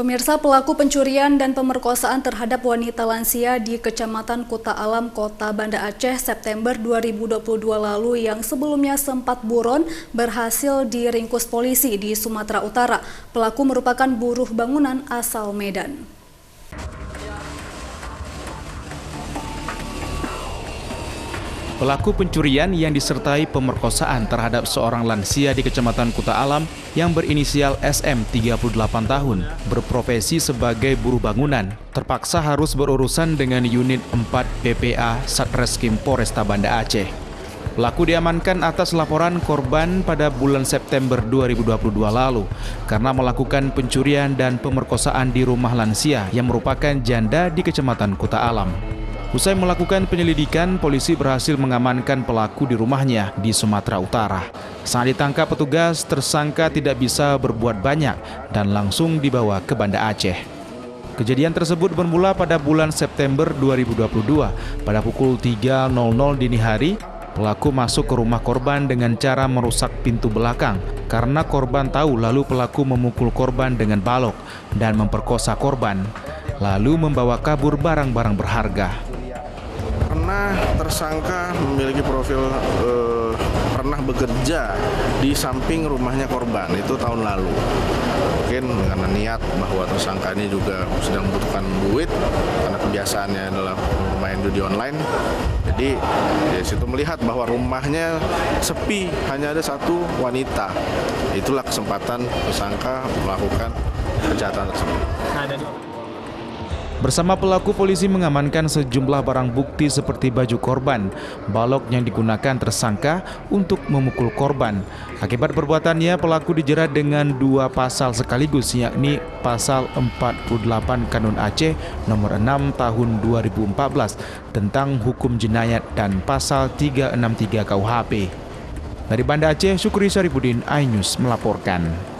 Pemirsa, pelaku pencurian dan pemerkosaan terhadap wanita lansia di Kecamatan Kuta Alam, Kota Banda Aceh, September 2022 lalu yang sebelumnya sempat buron berhasil diringkus polisi di Sumatera Utara. Pelaku merupakan buruh bangunan asal Medan. Pelaku pencurian yang disertai pemerkosaan terhadap seorang lansia di Kecamatan Kuta Alam yang berinisial SM 38 tahun, berprofesi sebagai buruh bangunan, terpaksa harus berurusan dengan unit 4 PPA Satreskrim Polresta Banda Aceh. Pelaku diamankan atas laporan korban pada bulan September 2022 lalu karena melakukan pencurian dan pemerkosaan di rumah lansia yang merupakan janda di Kecamatan Kuta Alam. Usai melakukan penyelidikan, polisi berhasil mengamankan pelaku di rumahnya di Sumatera Utara. Saat ditangkap petugas, tersangka tidak bisa berbuat banyak dan langsung dibawa ke Banda Aceh. Kejadian tersebut bermula pada bulan September 2022. Pada pukul 3.00 dini hari, pelaku masuk ke rumah korban dengan cara merusak pintu belakang karena korban tahu, lalu pelaku memukul korban dengan balok dan memperkosa korban, lalu membawa kabur barang-barang berharga. Karena tersangka memiliki profil pernah bekerja di samping rumahnya korban itu tahun lalu. Mungkin karena niat bahwa tersangka ini juga sedang membutuhkan duit karena kebiasaannya adalah bermain judi online. Jadi dari situ melihat bahwa rumahnya sepi, hanya ada satu wanita. Itulah kesempatan tersangka melakukan kejahatan tersebut. Bersama pelaku, polisi mengamankan sejumlah barang bukti seperti baju korban, balok yang digunakan tersangka untuk memukul korban. Akibat perbuatannya, pelaku dijerat dengan 2 pasal sekaligus, yakni Pasal 48 Kanun Aceh Nomor 6 Tahun 2014 tentang Hukum Jenayat dan Pasal 363 KUHP. Dari Banda Aceh, Syukri Syarifudin, iNews melaporkan.